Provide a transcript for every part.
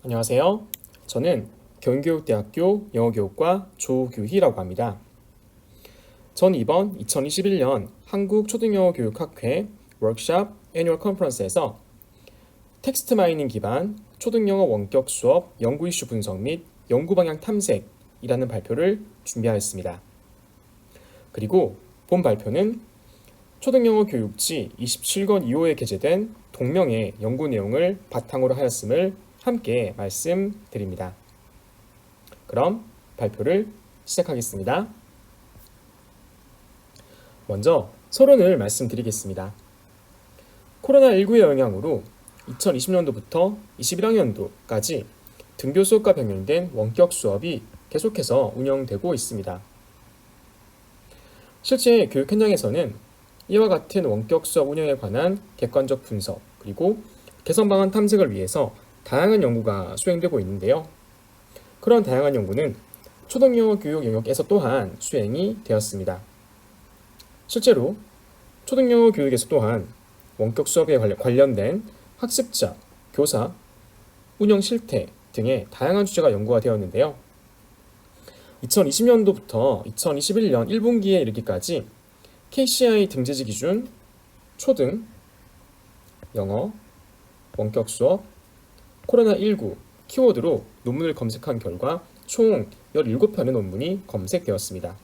안녕하세요. 저는 경인교육대학교 영어교육과 조규희라고 합니다. 전 이번 2021년 한국초등영어교육학회 워크숍 애뉴얼 컨퍼런스에서 텍스트 마이닝 기반 초등영어 원격 수업 연구 이슈 분석 및 연구 방향 탐색이라는 발표를 준비하였습니다. 그리고 본 발표는 초등영어 교육지 27권 2호에 게재된 동명의 연구 내용을 바탕으로 하였음을 함께 말씀드립니다. 그럼 발표를 시작하겠습니다. 먼저 서론을 말씀드리겠습니다. 코로나19의 영향으로 2020년도부터 21학년도까지 등교 수업과 병행된 원격 수업이 계속해서 운영되고 있습니다. 실제 교육 현장에서는 이와 같은 원격 수업 운영에 관한 객관적 분석 그리고 개선 방안 탐색을 위해서 다양한 연구가 수행되고 있는데요. 그런 다양한 연구는 초등영어 교육 영역에서 또한 수행이 되었습니다. 실제로 초등영어 교육에서 또한 원격 수업에 관련된 학습자, 교사, 운영 실태 등의 다양한 주제가 연구가 되었는데요. 2020년도부터 2021년 1분기에 이르기까지 KCI 등재지 기준 초등 영어 원격 수업 코로나19 키워드로 논문을 검색한 결과 총 17편의 논문이 검색되었습니다.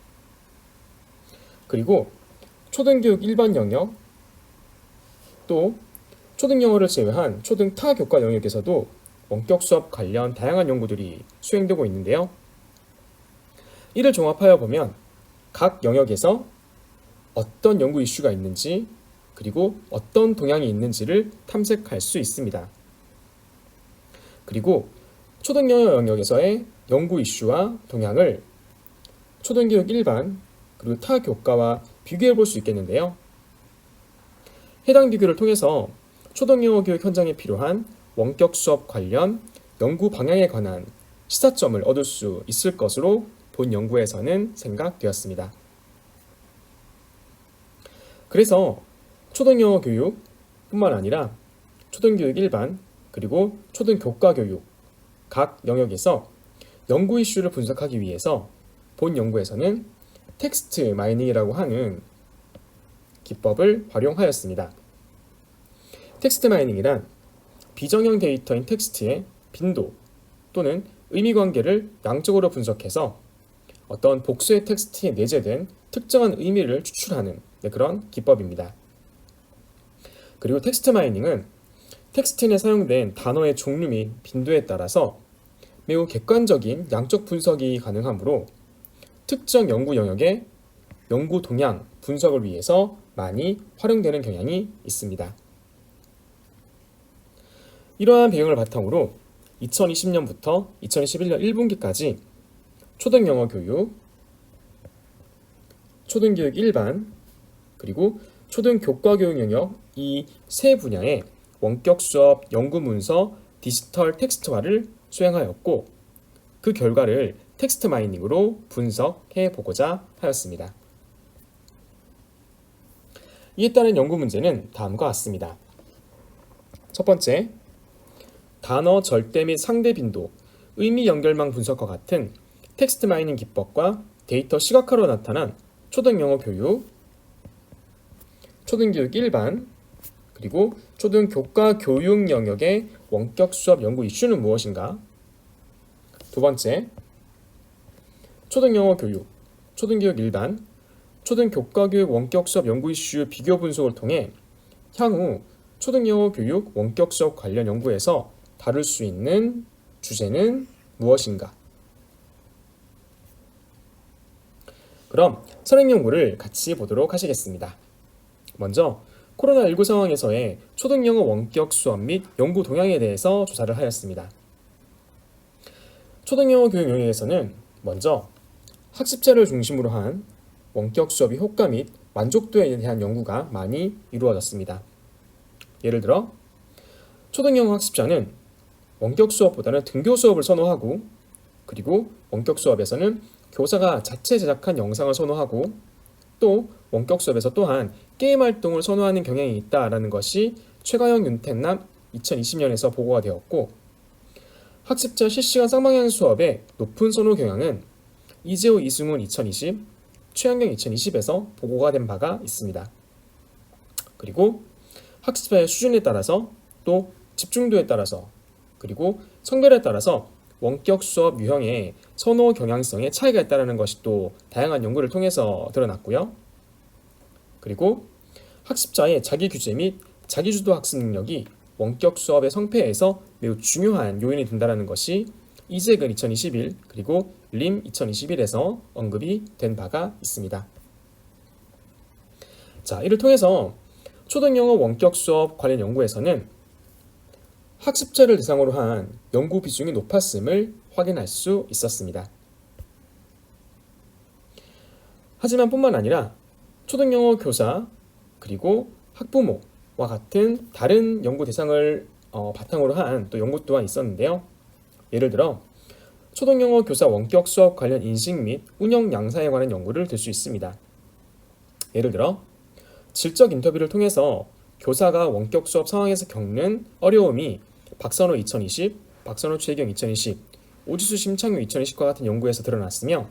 그리고 초등교육 일반 영역 또 초등영어를 제외한 초등 타교과 영역에서도 원격 수업 관련 다양한 연구들이 수행되고 있는데요. 이를 종합하여 보면 각 영역에서 어떤 연구 이슈가 있는지 그리고 어떤 동향이 있는지를 탐색할 수 있습니다. 그리고 초등영어 영역에서의 연구 이슈와 동향을 초등교육 일반 그리고 타 교과와 비교해 볼 수 있겠는데요. 해당 비교를 통해서 초등영어 교육 현장에 필요한 원격 수업 관련 연구 방향에 관한 시사점을 얻을 수 있을 것으로 본 연구에서는 생각되었습니다. 그래서 초등영어 교육뿐만 아니라 초등교육 일반 그리고 초등교과 교육 각 영역에서 연구 이슈를 분석하기 위해서 본 연구에서는 텍스트 마이닝이라고 하는 기법을 활용하였습니다. 텍스트 마이닝이란 비정형 데이터인 텍스트의 빈도 또는 의미 관계를 양적으로 분석해서 어떤 복수의 텍스트에 내재된 특정한 의미를 추출하는 그런 기법입니다. 그리고 텍스트 마이닝은 텍스트에 사용된 단어의 종류 및 빈도에 따라서 매우 객관적인 양적 분석이 가능하므로 특정 연구 영역의 연구 동향 분석을 위해서 많이 활용되는 경향이 있습니다. 이러한 배경을 바탕으로 2020년부터 2021년 1분기까지 초등영어 교육, 초등교육 일반, 그리고 초등교과 교육 영역 이 세 분야의 원격 수업 연구 문서 디지털 텍스트화를 수행하였고 그 결과를 텍스트 마이닝으로 분석해 보고자 하였습니다. 이에 따른 연구 문제는 다음과 같습니다. 첫 번째, 단어 절대 및 상대 빈도, 의미 연결망 분석과 같은 텍스트 마이닝 기법과 데이터 시각화로 나타난 초등영어 교육, 초등교육 일반, 그리고 초등교과 교육 영역의 원격 수업 연구 이슈는 무엇인가? 두 번째, 초등영어 교육, 초등교육 일반, 초등교과 교육 원격 수업 연구 이슈 비교 분석을 통해 향후 초등영어 교육 원격 수업 관련 연구에서 다룰 수 있는 주제는 무엇인가? 그럼 선행 연구를 같이 보도록 하시겠습니다. 먼저 코로나19 상황에서의 초등영어 원격 수업 및 연구 동향에 대해서 조사를 하였습니다. 초등영어 교육 영역에서는 먼저 학습자를 중심으로 한 원격 수업의 효과 및 만족도에 대한 연구가 많이 이루어졌습니다. 예를 들어 초등영어 학습자는 원격 수업보다는 등교 수업을 선호하고 그리고 원격 수업에서는 교사가 자체 제작한 영상을 선호하고 또 원격 수업에서 또한 게임 활동을 선호하는 경향이 있다라는 것이 최가영 윤택남 2020년에서 보고가 되었고 학습자 실시간 쌍방향 수업의 높은 선호 경향은 이재호 이승훈 2020, 최현경 2020에서 보고가 된 바가 있습니다. 그리고 학습자의 수준에 따라서 또 집중도에 따라서 그리고 성별에 따라서 원격 수업 유형의 선호 경향성에 차이가 있다는 것이 또 다양한 연구를 통해서 드러났고요. 그리고 학습자의 자기 규제 및 자기주도 학습 능력이 원격 수업의 성패에서 매우 중요한 요인이 된다는 것이 이재근 2021 그리고 림 2021에서 언급이 된 바가 있습니다. 자, 이를 통해서 초등영어 원격 수업 관련 연구에서는 학습자를 대상으로 한 연구 비중이 높았음을 확인할 수 있었습니다. 하지만 뿐만 아니라 초등영어 교사 그리고 학부모와 같은 다른 연구 대상을 바탕으로 한 또 연구 또한 있었는데요. 예를 들어 초등영어 교사 원격 수업 관련 인식 및 운영 양상에 관한 연구를 들 수 있습니다. 예를 들어 질적 인터뷰를 통해서 교사가 원격 수업 상황에서 겪는 어려움이 박선호 2020, 박선호 최경 2020, 오지수 심창규 2020과 같은 연구에서 드러났으며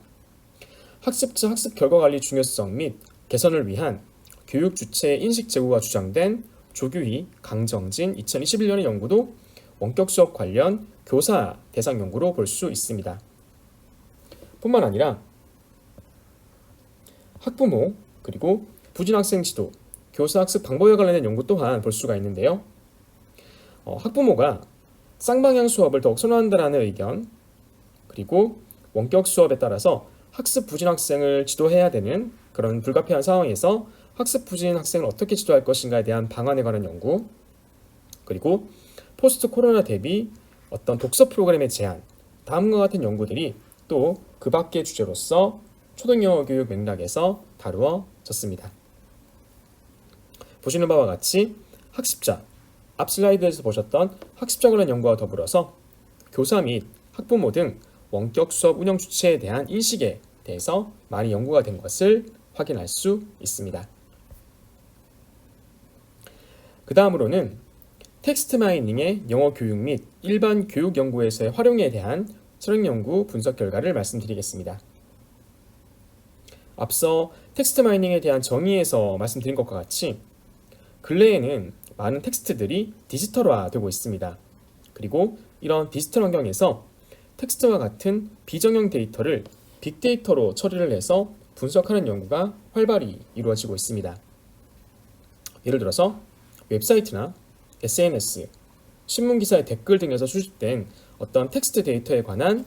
학습자 학습 결과 관리 중요성 및 개선을 위한 교육 주체 인식 제고가 주장된 조규희, 강정진 2021년의 연구도 원격 수업 관련 교사 대상 연구로 볼 수 있습니다. 뿐만 아니라 학부모 그리고 부진학생 지도, 교사 학습 방법에 관련된 연구 또한 볼 수가 있는데요. 학부모가 쌍방향 수업을 더욱 선호한다는 의견, 그리고 원격 수업에 따라서 학습 부진 학생을 지도해야 되는 그런 불가피한 상황에서 학습 부진 학생을 어떻게 지도할 것인가에 대한 방안에 관한 연구, 그리고 포스트 코로나 대비 어떤 독서 프로그램의 제한, 다음과 같은 연구들이 또 그 밖의 주제로서 초등영어 교육 맥락에서 다루어졌습니다. 보시는 바와 같이 학습자, 앞 슬라이드에서 보셨던 학습자 관련 연구와 더불어서 교사 및 학부모 등 원격 수업 운영 주체에 대한 인식에 대해서 많이 연구가 된 것을 확인할 수 있습니다. 그 다음으로는 텍스트 마이닝의 영어 교육 및 일반 교육 연구에서의 활용에 대한 설용 연구 분석 결과를 말씀드리겠습니다. 앞서 텍스트 마이닝에 대한 정의에서 말씀드린 것과 같이 근래에는 많은 텍스트들이 디지털화되고 있습니다. 그리고 이런 디지털 환경에서 텍스트와 같은 비정형 데이터를 빅데이터로 처리를 해서 분석하는 연구가 활발히 이루어지고 있습니다. 예를 들어서 웹사이트나 SNS, 신문기사의 댓글 등에서 수집된 어떤 텍스트 데이터에 관한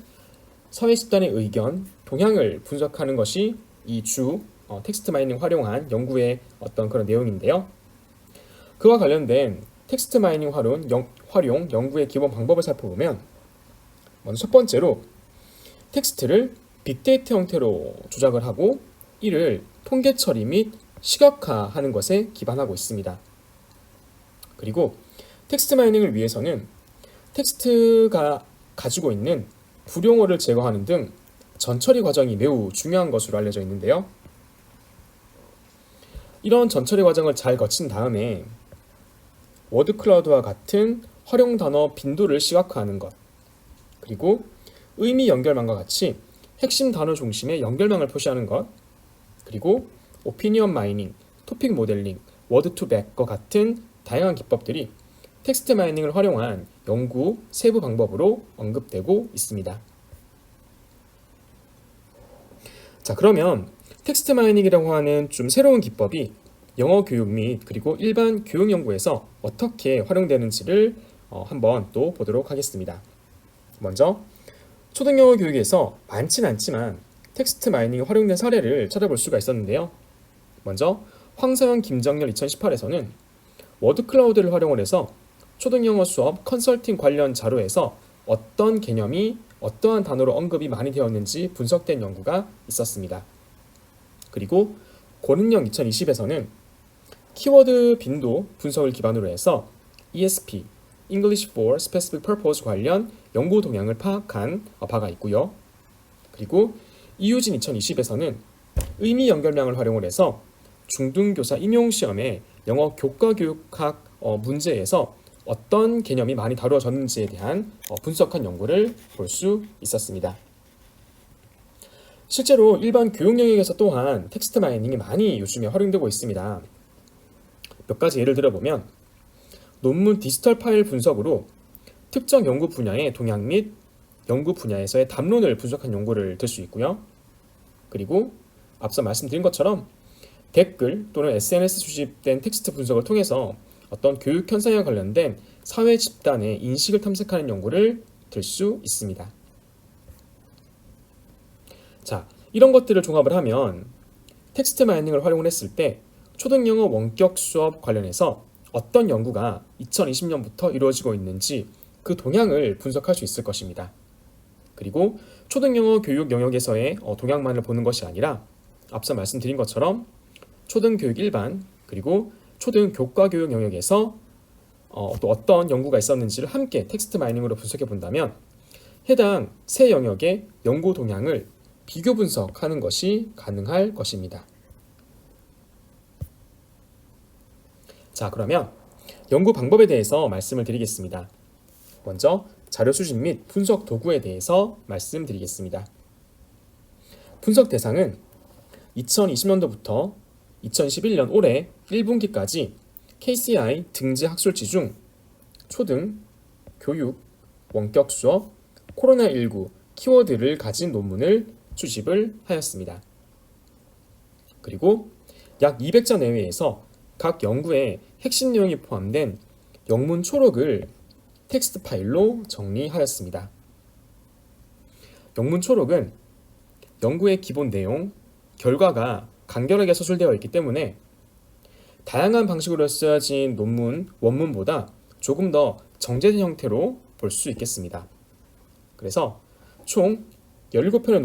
사회 집단의 의견, 동향을 분석하는 것이 이 텍스트 마이닝 활용한 연구의 어떤 그런 내용인데요. 그와 관련된 텍스트 마이닝 활용 연구의 기본 방법을 살펴보면 먼저 첫 번째로 텍스트를 빅데이터 형태로 조작을 하고 이를 통계 처리 및 시각화하는 것에 기반하고 있습니다. 그리고 텍스트 마이닝을 위해서는 텍스트가 가지고 있는 불용어를 제거하는 등 전처리 과정이 매우 중요한 것으로 알려져 있는데요. 이런 전처리 과정을 잘 거친 다음에 워드 클라우드와 같은 활용 단어 빈도를 시각화하는 것, 그리고 의미 연결망과 같이 핵심 단어 중심의 연결망을 표시하는 것, 그리고 오피니언 마이닝, 토픽 모델링, 워드 투 백과 같은 다양한 기법들이 텍스트 마이닝을 활용한 연구 세부 방법으로 언급되고 있습니다. 자, 그러면 텍스트 마이닝이라고 하는 좀 새로운 기법이 영어 교육 및 그리고 일반 교육 연구에서 어떻게 활용되는지를 한번 또 보도록 하겠습니다. 먼저 초등영어 교육에서 많지는 않지만 텍스트 마이닝이 활용된 사례를 찾아볼 수가 있었는데요. 먼저 황서영, 김정열 2018에서는 워드 클라우드를 활용을 해서 초등영어 수업 컨설팅 관련 자료에서 어떤 개념이 어떠한 단어로 언급이 많이 되었는지 분석된 연구가 있었습니다. 그리고 권은영 2020에서는 키워드 빈도 분석을 기반으로 해서 ESP, English for Specific Purpose 관련 연구 동향을 파악한 바가 있고요. 그리고 이유진 2020에서는 의미 연결망을 활용을 해서 중등교사 임용시험의 영어 교과교육학 문제에서 어떤 개념이 많이 다루어졌는지에 대한 분석한 연구를 볼 수 있었습니다. 실제로 일반 교육 영역에서 또한 텍스트 마이닝이 많이 요즘에 활용되고 있습니다. 몇 가지 예를 들어보면 논문 디지털 파일 분석으로 특정 연구 분야의 동향 및 연구 분야에서의 담론을 분석한 연구를 들 수 있고요. 그리고 앞서 말씀드린 것처럼 댓글 또는 SNS 수집된 텍스트 분석을 통해서 어떤 교육 현상에 관련된 사회 집단의 인식을 탐색하는 연구를 들 수 있습니다. 자, 이런 것들을 종합을 하면 텍스트 마이닝을 활용을 했을 때 초등영어 원격 수업 관련해서 어떤 연구가 2020년부터 이루어지고 있는지 그 동향을 분석할 수 있을 것입니다. 그리고 초등영어 교육 영역에서의 동향만을 보는 것이 아니라 앞서 말씀드린 것처럼 초등교육 일반 그리고 초등교과교육 영역에서 또 어떤 연구가 있었는지를 함께 텍스트 마이닝으로 분석해 본다면 해당 세 영역의 연구 동향을 비교 분석하는 것이 가능할 것입니다. 자, 그러면 연구 방법에 대해서 말씀을 드리겠습니다. 먼저 자료 수집 및 분석 도구에 대해서 말씀드리겠습니다. 분석 대상은 2020년도부터 2021년 올해 1분기까지 KCI 등재 학술지 중 초등, 교육, 원격 수업, 코로나19 키워드를 가진 논문을 수집을 하였습니다. 그리고 약 200자 내외에서 각 연구의 핵심 내용이 포함된 영문 초록을 텍스트 파일로 정리하였습니다. 영문 초록은 연구의 기본 내용, 결과가 간결하게 서술되어 있기 때문에 다양한 방식으로 쓰여진 논문, 원문보다 조금 더 정제된 형태로 볼 수 있겠습니다. 그래서 총 17편의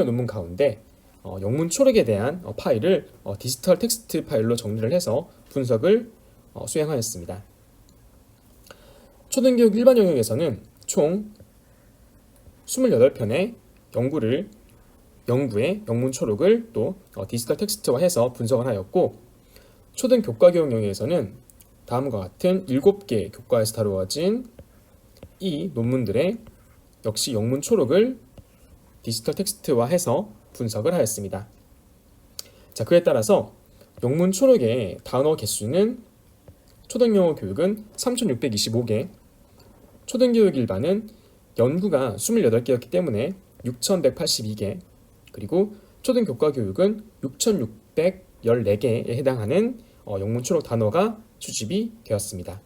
논문 가운데 영문 초록에 대한 파일을 디지털 텍스트 파일로 정리를 해서 분석을 수행하였습니다. 초등교육 일반 영역에서는 총 28편의 연구의 영문 초록을 또 디지털 텍스트화해서 분석을 하였고, 초등교과교육 영역에서는 다음과 같은 7개 교과에서 다루어진 이 논문들의 역시 영문 초록을 디지털 텍스트화해서 분석을 하였습니다. 자, 그에 따라서 영문 초록의 단어 개수는 초등영어 교육은 3,625개, 초등교육 일반은 연구가 28개였기 때문에 6,182개, 그리고 초등교과 교육은 6,614개에 해당하는 영문 초록 단어가 수집이 되었습니다.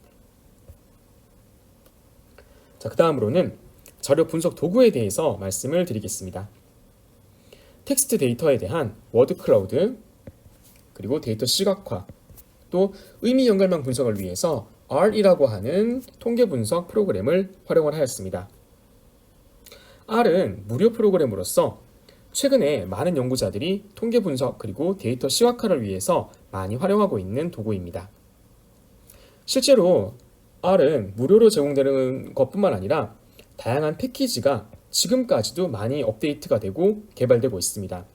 자, 그 다음으로는 자료 분석 도구에 대해서 말씀을 드리겠습니다. 텍스트 데이터에 대한 워드 클라우드, 그리고 데이터 시각화, 또 의미 연결망 분석을 위해서 R이라고 하는 통계 분석 프로그램을 활용을 하였습니다. R은 무료 프로그램으로서 최근에 많은 연구자들이 통계 분석 그리고 데이터 시각화를 위해서 많이 활용하고 있는 도구입니다. 실제로 R은 무료로 제공되는 것뿐만 아니라 다양한 패키지가 지금까지도 많이 업데이트가 되고 개발되고 있습니다.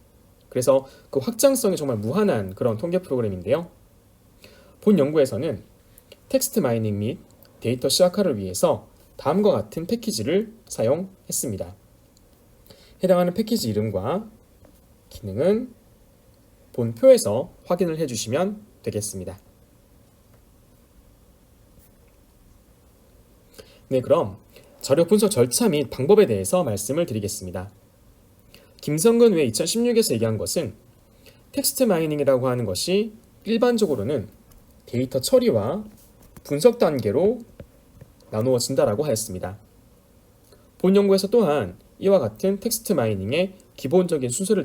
그래서 그 확장성이 정말 무한한 그런 통계 프로그램인데요. 본 연구에서는 텍스트 마이닝 및 데이터 시각화를 위해서 다음과 같은 패키지를 사용했습니다. 해당하는 패키지 이름과 기능은 본 표에서 확인을 해주시면 되겠습니다. 네, 그럼 자료 분석 절차 및 방법에 대해서 말씀을 드리겠습니다. 김성근 외 2016에서 얘기한 것은 텍스트 마이닝이라고 하는 것이 일반적으로는 데이터 처리와 분석 단계로 나누어진다라고 하였습니다. 본 연구에서 또한 이와 같은 텍스트 마이닝의 기본적인 순서를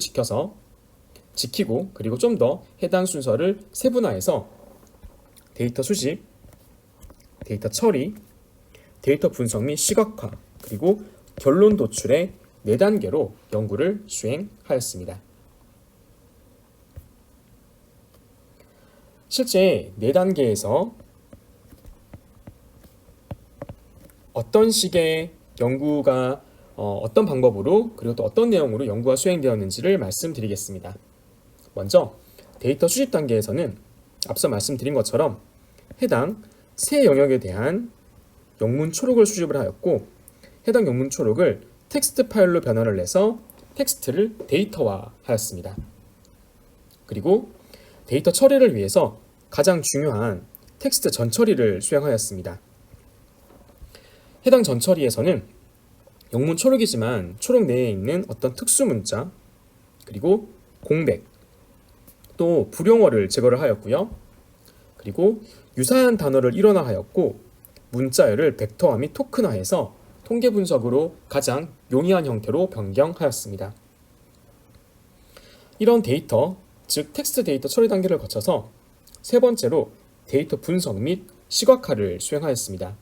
지키고 그리고 좀 더 해당 순서를 세분화해서 데이터 수집, 데이터 처리, 데이터 분석 및 시각화, 그리고 결론 도출의 4단계로 연구를 수행하였습니다. 실제 4단계에서 어떤 식의 연구가 어떤 방법으로 그리고 또 어떤 내용으로 연구가 수행되었는지를 말씀드리겠습니다. 먼저 데이터 수집 단계에서는 앞서 말씀드린 것처럼 해당 세 영역에 대한 영문 초록을 수집을 하였고 해당 영문 초록을 텍스트 파일로 변환을 해서 텍스트를 데이터화하였습니다. 그리고 데이터 처리를 위해서 가장 중요한 텍스트 전처리를 수행하였습니다. 해당 전처리에서는 영문 초록이지만 초록 내에 있는 어떤 특수 문자 그리고 공백 또 불용어를 제거를 하였고요. 그리고 유사한 단어를 일원화하였고 문자열을 벡터화 및 토큰화해서 통계 분석으로 가장 용이한 형태로 변경하였습니다. 이런 데이터, 즉 텍스트 데이터 처리 단계를 거쳐서 세 번째로 데이터 분석 및 시각화를 수행하였습니다.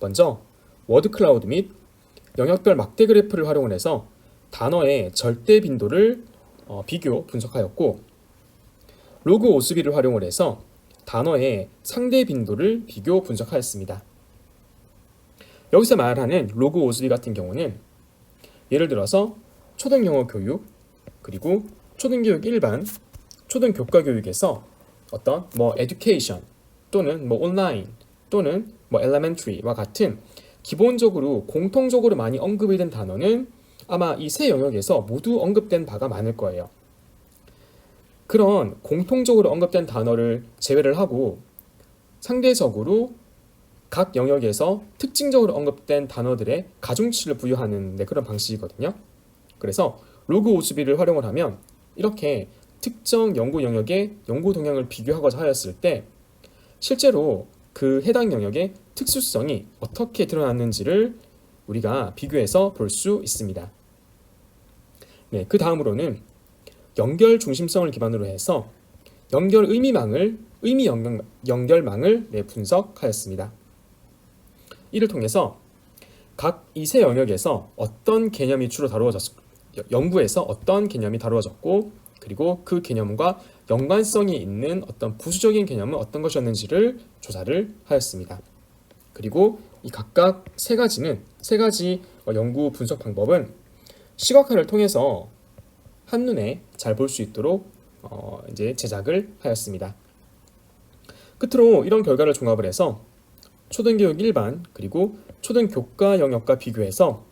먼저 워드 클라우드 및 영역별 막대 그래프를 활용을 해서 단어의 절대 빈도를 비교 분석하였고 로그 오스비를 활용을 해서 단어의 상대 빈도를 비교 분석하였습니다. 여기서 말하는 로그 오스비 같은 경우는 예를 들어서 초등영어 교육 그리고 초등교육 일반, 초등교과 교육에서 어떤 education 또는 온라인 또는 elementary와 같은 기본적으로 공통적으로 많이 언급이 된 단어는 아마 이 세 영역에서 모두 언급된 바가 많을 거예요. 그런 공통적으로 언급된 단어를 제외를 하고 상대적으로 각 영역에서 특징적으로 언급된 단어들의 가중치를 부여하는 그런 방식이거든요. 그래서 로그 오스비를 활용을 하면 이렇게 특정 연구 영역의 연구 동향을 비교하고자 하였을 때 실제로 그 해당 영역의 특수성이 어떻게 드러났는지를 우리가 비교해서 볼 수 있습니다. 네, 그 다음으로는 연결 중심성을 기반으로 해서 의미 연결망을 분석하였습니다. 이를 통해서 각 이 세 영역에서 어떤 개념이 주로 연구에서 어떤 개념이 다루어졌고 그리고 그 개념과 연관성이 있는 어떤 부수적인 개념은 어떤 것이었는지를 조사를 하였습니다. 그리고 이 각각 세 가지 연구 분석 방법은 시각화를 통해서 한눈에 잘 볼 수 있도록 이제 제작을 하였습니다. 끝으로 이런 결과를 종합을 해서 초등교육 일반 그리고 초등교과 영역과 비교해서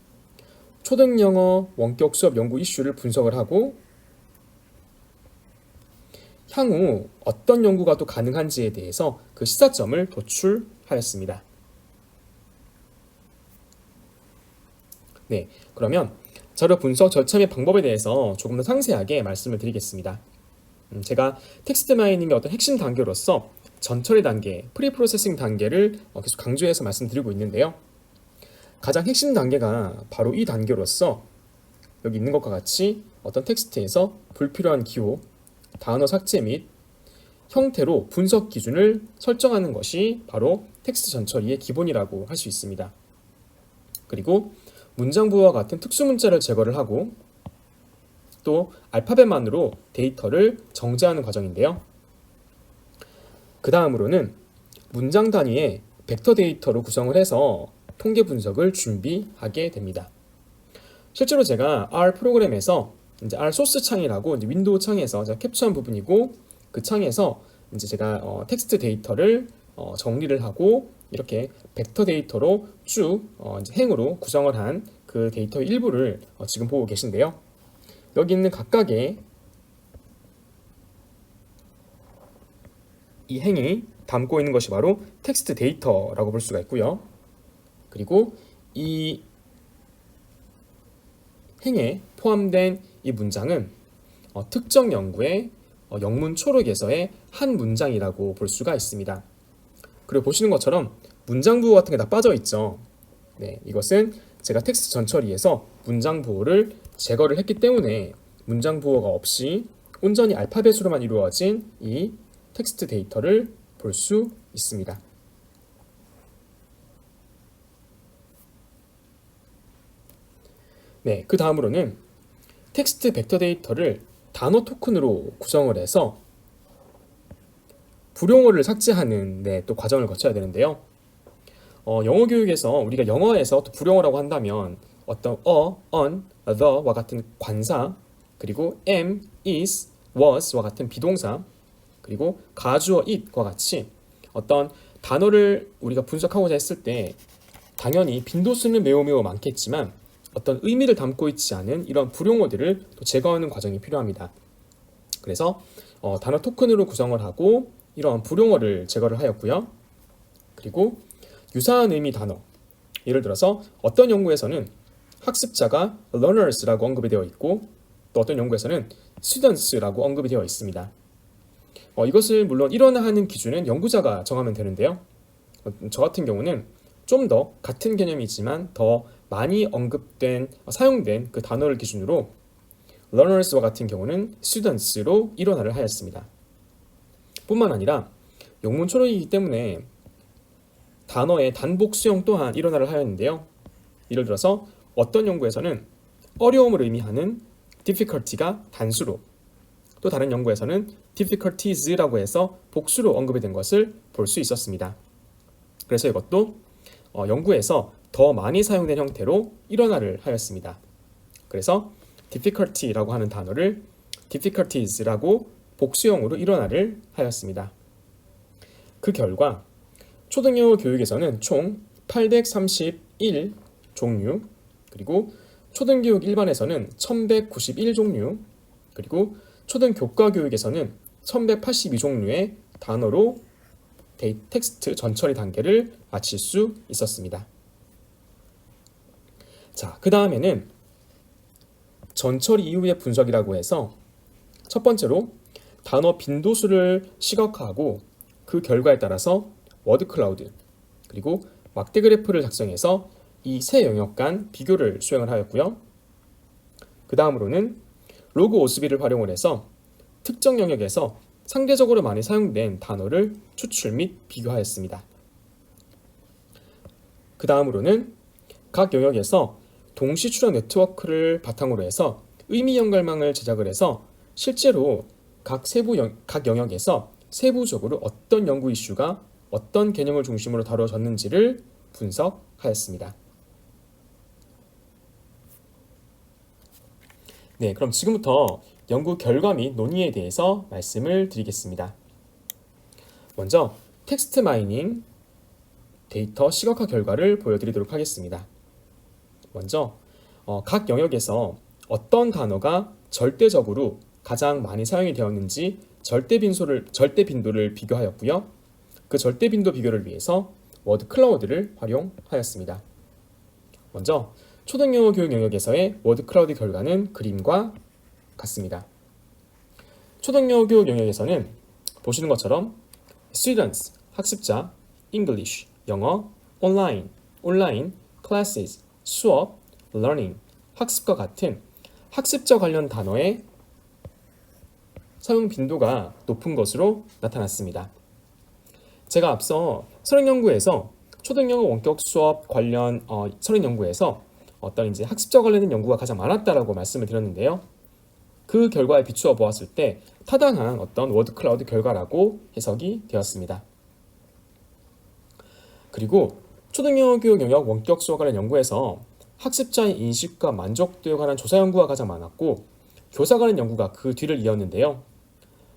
초등영어 원격 수업 연구 이슈를 분석을 하고 향후 어떤 연구가 또 가능한지에 대해서 그 시사점을 도출하였습니다. 네, 그러면 자료 분석 절차 및 방법에 대해서 조금 더 상세하게 말씀을 드리겠습니다. 제가 텍스트 마이닝의 어떤 핵심 단계로서 전처리 단계, 프리프로세싱 단계를 계속 강조해서 말씀드리고 있는데요. 가장 핵심 단계가 바로 이 단계로서 여기 있는 것과 같이 어떤 텍스트에서 불필요한 기호, 단어 삭제 및 형태로 분석 기준을 설정하는 것이 바로 텍스트 전처리의 기본이라고 할 수 있습니다. 그리고 문장부와 같은 특수문자를 제거를 하고 또 알파벳만으로 데이터를 정제하는 과정인데요. 그 다음으로는 문장 단위의 벡터 데이터로 구성을 해서 통계 분석을 준비하게 됩니다. 실제로 제가 R 프로그램에서 이제 R 소스 창이라고 이제 윈도우 창에서 제가 캡처한 부분이고 그 창에서 이제 제가 텍스트 데이터를 정리를 하고 이렇게 벡터 데이터로 쭉 이제 행으로 구성을 한 그 데이터의 일부를 지금 보고 계신데요. 여기 있는 각각의 이 행이 담고 있는 것이 바로 텍스트 데이터라고 볼 수가 있고요. 그리고 이 행에 포함된 이 문장은 특정 연구의 영문 초록에서의 한 문장이라고 볼 수가 있습니다. 그리고 보시는 것처럼 문장 부호 같은 게 다 빠져 있죠. 네, 이것은 제가 텍스트 전처리에서 문장 부호를 제거를 했기 때문에 문장 부호가 없이 온전히 알파벳으로만 이루어진 이 텍스트 데이터를 볼 수 있습니다. 네, 그 다음으로는 텍스트 벡터 데이터를 단어 토큰으로 구성을 해서 불용어를 삭제하는 또 과정을 거쳐야 되는데요. 영어 교육에서 우리가 영어에서 또 불용어라고 한다면 어떤 on, the와 같은 관사, 그리고 am, is, was와 같은 비동사, 그리고 가주어 it과 같이 어떤 단어를 우리가 분석하고자 했을 때 당연히 빈도수는 매우 많겠지만 어떤 의미를 담고 있지 않은 이런 불용어들을 또 제거하는 과정이 필요합니다. 그래서 단어 토큰으로 구성을 하고 이러한 불용어를 제거를 하였고요. 그리고 유사한 의미 단어, 예를 들어서 어떤 연구에서는 학습자가 learners라고 언급이 되어 있고 또 어떤 연구에서는 students라고 언급이 되어 있습니다. 이것을 물론 일어나는 기준은 연구자가 정하면 되는데요. 저 같은 경우는 좀 더 같은 개념이지만 더 많이 언급된, 사용된 그 단어를 기준으로 learners와 같은 경우는 students로 일원화를 하였습니다. 뿐만 아니라 영문 초록이기 때문에 단어의 단복 수용 또한 일원화를 하였는데요. 예를 들어서 어떤 연구에서는 어려움을 의미하는 difficulty가 단수로, 또 다른 연구에서는 difficulties라고 해서 복수로 언급이 된 것을 볼 수 있었습니다. 그래서 이것도 연구에서 더 많이 사용된 형태로 일원화를 하였습니다. 그래서 difficulty라고 하는 단어를 difficulties라고 복수형으로 일원화를 하였습니다. 그 결과 초등영어 교육에서는 총 831 종류, 그리고 초등교육 일반에서는 1191 종류, 그리고 초등교과 교육에서는 1182종류의 단어로 텍스트 전처리 단계를 마칠 수 있었습니다. 자, 그 다음에는 전처리 이후의 분석이라고 해서 첫 번째로 단어 빈도수를 시각화하고 그 결과에 따라서 워드 클라우드, 그리고 막대 그래프를 작성해서 이 세 영역 간 비교를 수행을 하였고요. 그 다음으로는 로그 오스비를 활용을 해서 특정 영역에서 상대적으로 많이 사용된 단어를 추출 및 비교하였습니다. 그 다음으로는 각 영역에서 동시 출력 네트워크를 바탕으로 해서 의미 연결망을 제작을 해서 실제로 각 영역에서 세부적으로 어떤 연구 이슈가 어떤 개념을 중심으로 다뤄졌는지를 분석하였습니다. 네, 그럼 지금부터 연구 결과 및 논의에 대해서 말씀을 드리겠습니다. 먼저 텍스트 마이닝 데이터 시각화 결과를 보여드리도록 하겠습니다. 먼저 각 영역에서 어떤 단어가 절대적으로 가장 많이 사용이 되었는지 절대 빈도를 비교하였고요. 그 절대 빈도 비교를 위해서 워드 클라우드를 활용하였습니다. 먼저 초등영어 교육 영역에서의 워드 클라우드 결과는 그림과 같습니다. 초등영어 교육 영역에서는 보시는 것처럼 students, 학습자, English, 영어, 온라인, classes, 수업, learning, 학습과 같은 학습자 관련 단어의 사용 빈도가 높은 것으로 나타났습니다. 제가 앞서 설행연구에서 초등영어 원격 수업 관련 설행연구에서 어떤 이제 학습자 관련된 연구가 가장 많았다라고 말씀을 드렸는데요. 그 결과에 비추어 보았을 때 타당한 어떤 워드 클라우드 결과라고 해석이 되었습니다. 그리고 초등영어 교육 영역 원격 수업 관련 연구에서 학습자의 인식과 만족도에 관한 조사 연구가 가장 많았고 교사 관련 연구가 그 뒤를 이었는데요.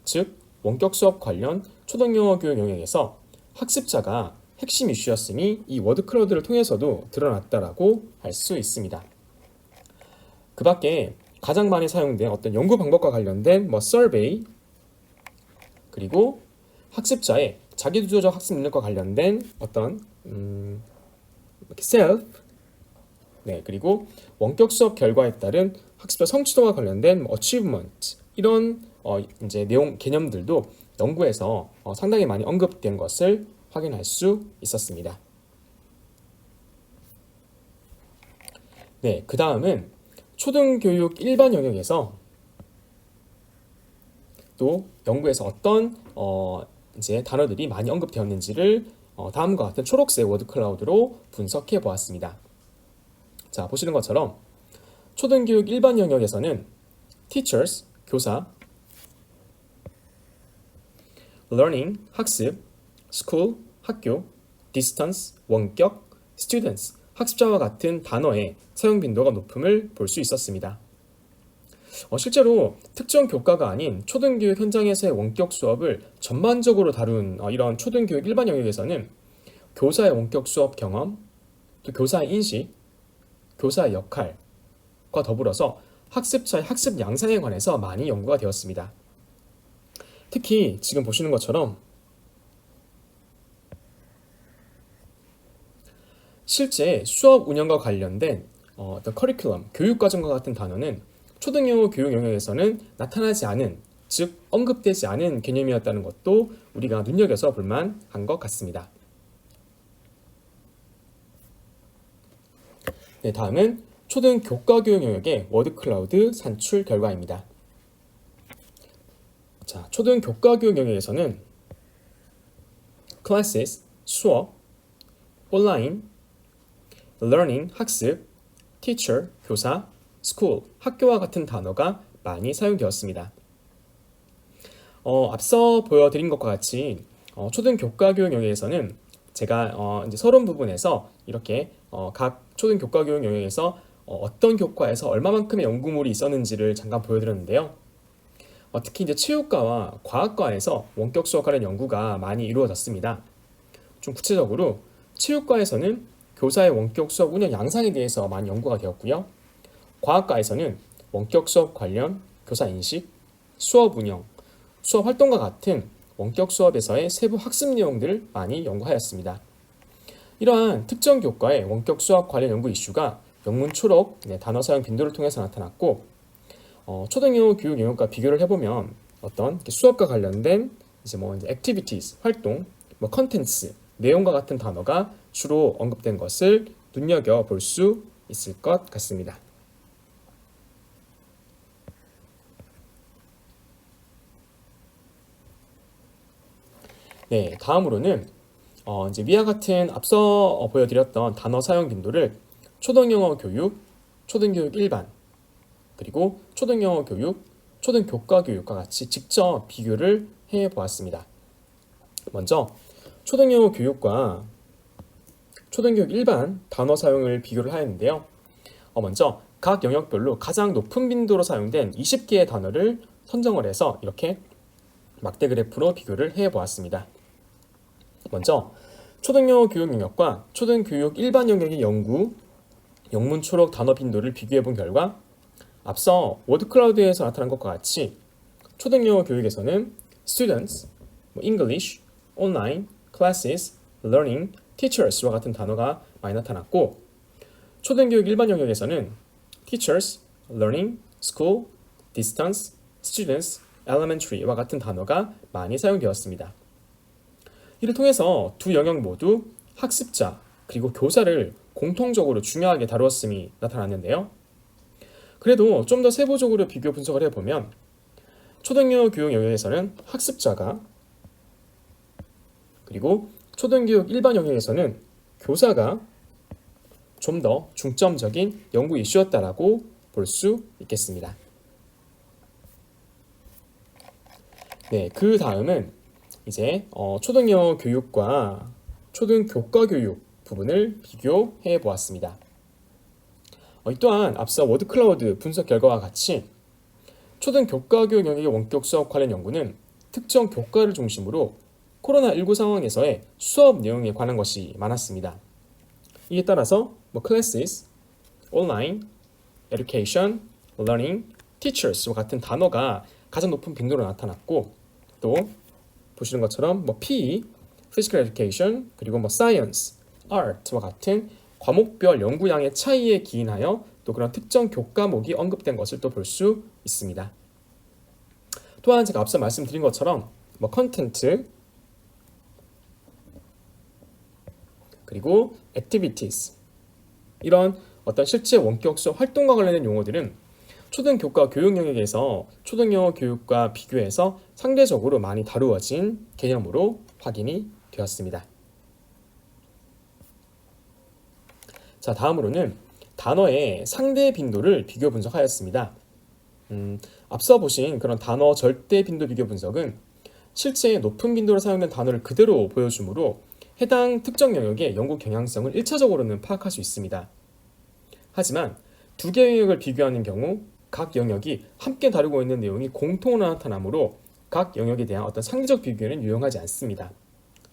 즉 원격 수업 관련 초등영어 교육 영역에서 학습자가 핵심 이슈였으니 이 워드 클라우드를 통해서도 드러났다라고 할 수 있습니다. 그 밖에 가장 많이 사용된 어떤 연구 방법과 관련된 서베이, 그리고 학습자의 자기주도적 학습 능력과 관련된 어떤 self, 네, 그리고 원격 수업 결과에 따른 학습자 성취도와 관련된 achievement, 이런 이제 내용 개념들도 연구에서 상당히 많이 언급된 것을 확인할 수 있었습니다. 네, 그 다음은 초등교육 일반 영역에서 또 연구에서 어떤 이제 단어들이 많이 언급되었는지를 다음과 같은 초록색 워드 클라우드로 분석해 보았습니다. 자, 보시는 것처럼 초등교육 일반 영역에서는 teachers, 교사, learning, 학습, school, 학교, distance, 원격, students, 학습자와 같은 단어의 사용 빈도가 높음을 볼 수 있었습니다. 실제로 특정 교과가 아닌 초등교육 현장에서의 원격 수업을 전반적으로 다룬 이런 초등교육 일반 영역에서는 교사의 원격 수업 경험, 또 교사의 인식, 교사의 역할과 더불어서 학습자의 학습 양상에 관해서 많이 연구가 되었습니다. 특히 지금 보시는 것처럼 실제 수업 운영과 관련된 어떤 커리큘럼, 교육과정과 같은 단어는 초등영어 교육 영역에서는 나타나지 않은, 즉 언급되지 않은 개념이었다는 것도 우리가 눈여겨서 볼만한 것 같습니다. 네, 다음은 초등 교과 교육 영역의 워드 클라우드 산출 결과입니다. 자, 초등 교과 교육 영역에서는 classes, 수업, 온라인, learning, 학습, teacher, 교사, school, 학교와 같은 단어가 많이 사용되었습니다. 앞서 보여드린 것과 같이 초등 교과 교육 영역에서는 제가 이제 서론 부분에서 이렇게 각 초등 교과 교육 영역에서 어떤 교과에서 얼마만큼의 연구물이 있었는지를 잠깐 보여드렸는데요. 특히 이제 체육과와 과학과에서 원격 수업 관련 연구가 많이 이루어졌습니다. 좀 구체적으로 체육과에서는 교사의 원격 수업 운영 양상에 대해서 많이 연구가 되었고요. 과학과에서는 원격 수업 관련 교사 인식, 수업 운영, 수업 활동과 같은 원격 수업에서의 세부 학습 내용들을 많이 연구하였습니다. 이러한 특정 교과의 원격 수업 관련 연구 이슈가 영문 초록 단어 사용 빈도를 통해서 나타났고, 초등영어 교육 영역과 비교를 해보면 어떤 수업과 관련된 이제 activities, 활동, contents, 내용과 같은 단어가 주로 언급된 것을 눈여겨 볼 수 있을 것 같습니다. 네, 다음으로는 이제 위와 같은 앞서 보여드렸던 단어 사용 빈도를 초등영어 교육, 초등교육 일반, 그리고 초등영어 교육, 초등교과 교육과 같이 직접 비교를 해보았습니다. 먼저 초등영어 교육과 초등교육 일반 단어 사용을 비교를 하였는데요. 먼저 각 영역별로 가장 높은 빈도로 사용된 20개의 단어를 선정을 해서 이렇게 막대 그래프로 비교를 해보았습니다. 먼저 초등영어 교육 영역과 초등교육 일반 영역의 연구, 영문 초록 단어 빈도를 비교해 본 결과 앞서 워드클라우드에서 나타난 것과 같이 초등영어 교육에서는 students, English, online, classes, learning, teachers와 같은 단어가 많이 나타났고, 초등교육 일반 영역에서는 teachers, learning, school, distance, students, elementary와 같은 단어가 많이 사용되었습니다. 이를 통해서 두 영역 모두 학습자 그리고 교사를 공통적으로 중요하게 다루었음이 나타났는데요. 그래도 좀 더 세부적으로 비교 분석을 해보면 초등영어 교육 영역에서는 학습자가, 그리고 초등교육 일반 영역에서는 교사가 좀 더 중점적인 연구 이슈였다라고 볼 수 있겠습니다. 네, 그 다음은 이제 초등영어 교육과 초등교과 교육 부분을 비교해 보았습니다. 이 또한 앞서 워드클라우드 분석 결과와 같이 초등교과 교육 영역의 원격 수업 관련 연구는 특정 교과를 중심으로 코로나19 상황에서의 수업 내용에 관한 것이 많았습니다. 이에 따라서 classes, online, education, learning, teachers와 같은 단어가 가장 높은 빈도로 나타났고, 또 보시는 것처럼 PE, physical education, 그리고 science, art와 같은 과목별 연구량의 차이에 기인하여 또 그런 특정 교과목이 언급된 것을 또 볼 수 있습니다. 또한 제가 앞서 말씀드린 것처럼 content, 그리고 activities, 이런 어떤 실제 원격 수업 활동과 관련된 용어들은 초등교과 교육 영역에서 초등영어 교육과 비교해서 상대적으로 많이 다루어진 개념으로 확인이 되었습니다. 자, 다음으로는 단어의 상대 빈도를 비교 분석하였습니다. 앞서 보신 그런 단어 절대 빈도 비교 분석은 실제 높은 빈도로 사용된 단어를 그대로 보여주므로 해당 특정 영역의 연구 경향성을 1차적으로는 파악할 수 있습니다. 하지만 두 개의 영역을 비교하는 경우 각 영역이 함께 다루고 있는 내용이 공통으로 나타나므로 각 영역에 대한 어떤 상대적 비교는 유용하지 않습니다.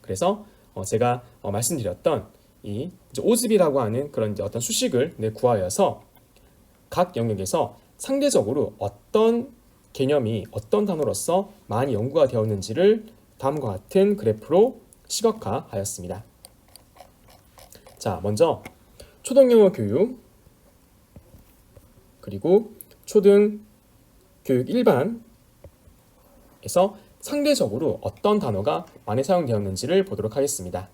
그래서 제가 말씀드렸던 이 오즈비라고 하는 그런 이제 어떤 수식을 구하여서 각 영역에서 상대적으로 어떤 개념이 어떤 단어로서 많이 연구가 되었는지를 다음과 같은 그래프로 시각화하였습니다. 자, 먼저 초등영어 교육 그리고 초등 교육 일반에서 상대적으로 어떤 단어가 많이 사용되었는지를 보도록 하겠습니다.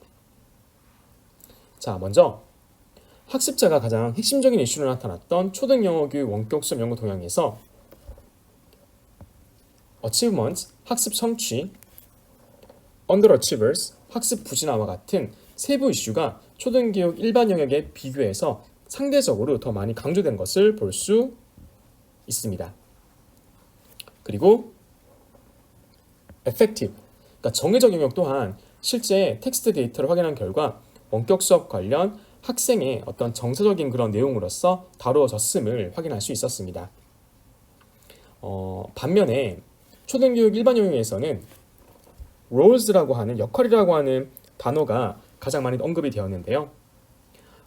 자, 먼저 학습자가 가장 핵심적인 이슈로 나타났던 초등영어 교육 원격 수업 연구 동향에서 achievement, 학습 성취, underachievers, 학습 부진화와 같은 세부 이슈가 초등교육 일반 영역에 비교해서 상대적으로 더 많이 강조된 것을 볼 수 있습니다. 그리고 effective, 그러니까 정의적 영역 또한 실제 텍스트 데이터를 확인한 결과 원격 수업 관련 학생의 어떤 정서적인 그런 내용으로서 다루어졌음을 확인할 수 있었습니다. 반면에 초등교육 일반 영역에서는 roles라고 하는 역할이라고 하는 단어가 가장 많이 언급이 되었는데요.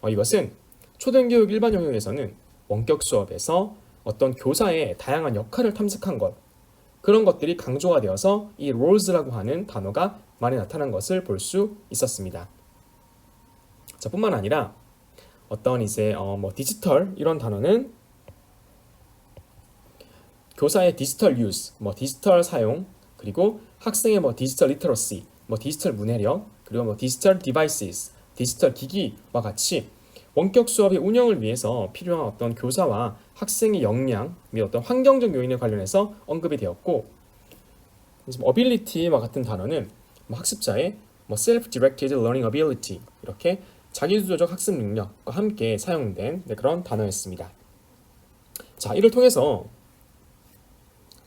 이것은 초등교육 일반 영역에서는 원격 수업에서 어떤 교사의 다양한 역할을 탐색한 것, 그런 것들이 강조가 되어서 이 roles라고 하는 단어가 많이 나타난 것을 볼 수 있었습니다. 자, 뿐만 아니라 어떤 이제 디지털 이런 단어는 교사의 디지털 유즈, 디지털 사용, 그리고 학생의 디지털 리터러시, 디지털 문해력, 그리고 디지털 디바이시스, 디지털 기기와 같이 원격 수업의 운영을 위해서 필요한 어떤 교사와 학생의 역량 및 어떤 환경적 요인에 관련해서 언급이 되었고, ability와 같은 단어는 학습자의 self-directed learning ability, 이렇게 자기주도적 학습 능력과 함께 사용된 그런 단어였습니다. 자, 이를 통해서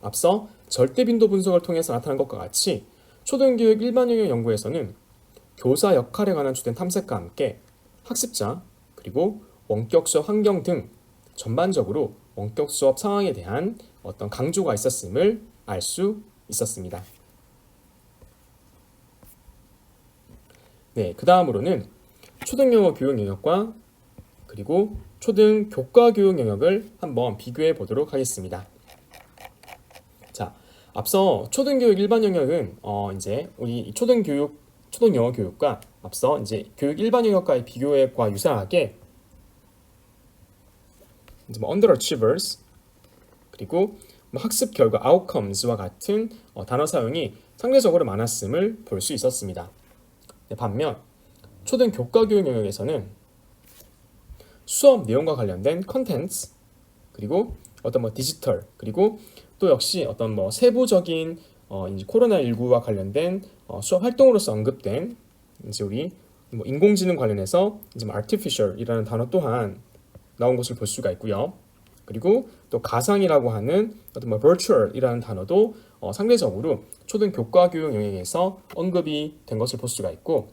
앞서 절대 빈도 분석을 통해서 나타난 것과 같이 초등교육 일반 영역 연구에서는 교사 역할에 관한 주된 탐색과 함께 학습자 그리고 원격 수업 환경 등 전반적으로 원격 수업 상황에 대한 어떤 강조가 있었음을 알 수 있었습니다. 네, 그 다음으로는 초등영어 교육 영역과 그리고 초등 교과 교육 영역을 한번 비교해 보도록 하겠습니다. 자, 앞서 초등교육 일반 영역은 이제 우리 초등영어 교육과 앞서 이제 교육 일반 영역과의 비교과 유사하게 이제 underachievers 그리고 학습 결과 outcomes와 같은 단어 사용이 상대적으로 많았음을 볼 수 있었습니다. 네, 반면 초등 교과 교육 영역에서는 수업 내용과 관련된 contents 그리고 어떤 디지털 그리고 또 역시 어떤 세부적인 이제 코로나19와 관련된 수업 활동으로서 언급된 이제 우리 인공지능 관련해서 이제 artificial이라는 단어 또한 나온 것을 볼 수가 있고요. 그리고 또 가상이라고 하는 어떤 virtual이라는 단어도 상대적으로 초등 교과 교육 영역에서 언급이 된 것을 볼 수가 있고,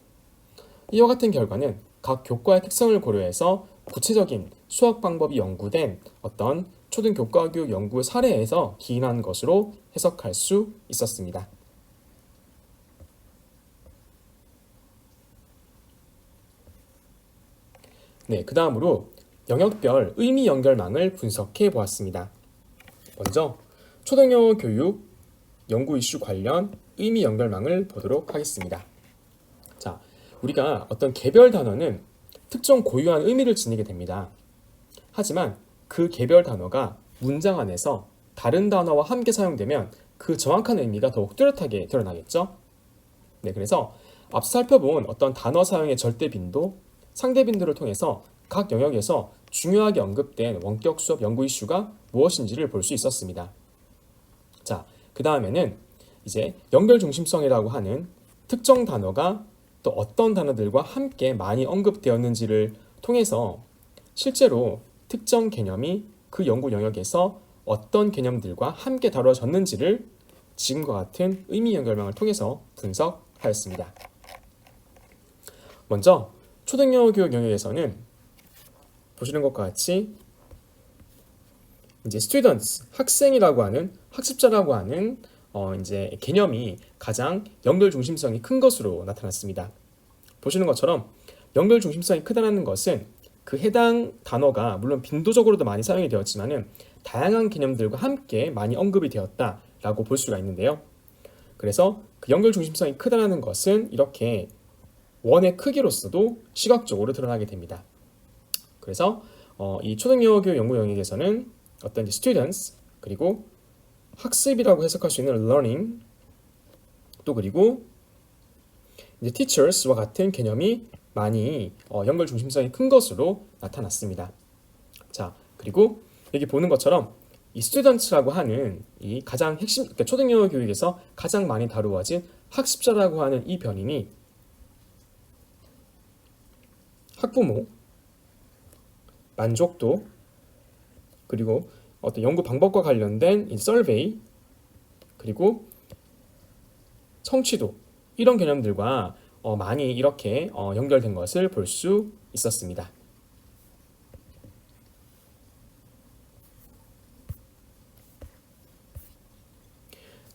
이와 같은 결과는 각 교과의 특성을 고려해서 구체적인 수학 방법이 연구된 어떤 초등 교과 교육 연구 사례에서 기인한 것으로 해석할 수 있었습니다. 네, 그 다음으로 영역별 의미 연결망을 분석해 보았습니다. 먼저 초등영어 교육 연구 이슈 관련 의미 연결망을 보도록 하겠습니다. 자, 우리가 어떤 개별 단어는 특정 고유한 의미를 지니게 됩니다. 하지만 그 개별 단어가 문장 안에서 다른 단어와 함께 사용되면 그 정확한 의미가 더욱 뚜렷하게 드러나겠죠? 네, 그래서 앞서 살펴본 어떤 단어 사용의 절대 빈도, 상대 빈도를 통해서 각 영역에서 중요하게 언급된 원격 수업 연구 이슈가 무엇인지를 볼 수 있었습니다. 자, 그 다음에는 이제 연결 중심성이라고 하는 특정 단어가 또 어떤 단어들과 함께 많이 언급되었는지를 통해서 실제로 특정 개념이 그 연구 영역에서 어떤 개념들과 함께 다뤄졌는지를 지금과 같은 의미 연결망을 통해서 분석하였습니다. 먼저 초등영어 교육 영역에서는 보시는 것과 같이 이제 students 학생이라고 하는 학습자라고 하는 이제 개념이 가장 연결 중심성이 큰 것으로 나타났습니다. 보시는 것처럼 연결 중심성이 크다는 것은 그 해당 단어가 물론 빈도적으로도 많이 사용이 되었지만은 다양한 개념들과 함께 많이 언급이 되었다라고 볼 수가 있는데요. 그래서 그 연결 중심성이 크다는 것은 이렇게 원의 크기로서도 시각적으로 드러나게 됩니다. 그래서 이 초등영어 교육 연구 영역에서는 어떤 이제 students 그리고 학습이라고 해석할 수 있는 learning 또 그리고 이제 teachers와 같은 개념이 많이 연결 중심성이 큰 것으로 나타났습니다. 자, 그리고 여기 보는 것처럼 이 students라고 하는 이 가장 핵심, 그러니까 초등영어 교육에서 가장 많이 다루어진 학습자라고 하는 이 변인이 학부모, 만족도, 그리고 어떤 연구 방법과 관련된 이 서베이, 그리고 성취도 이런 개념들과 많이 이렇게 연결된 것을 볼 수 있었습니다.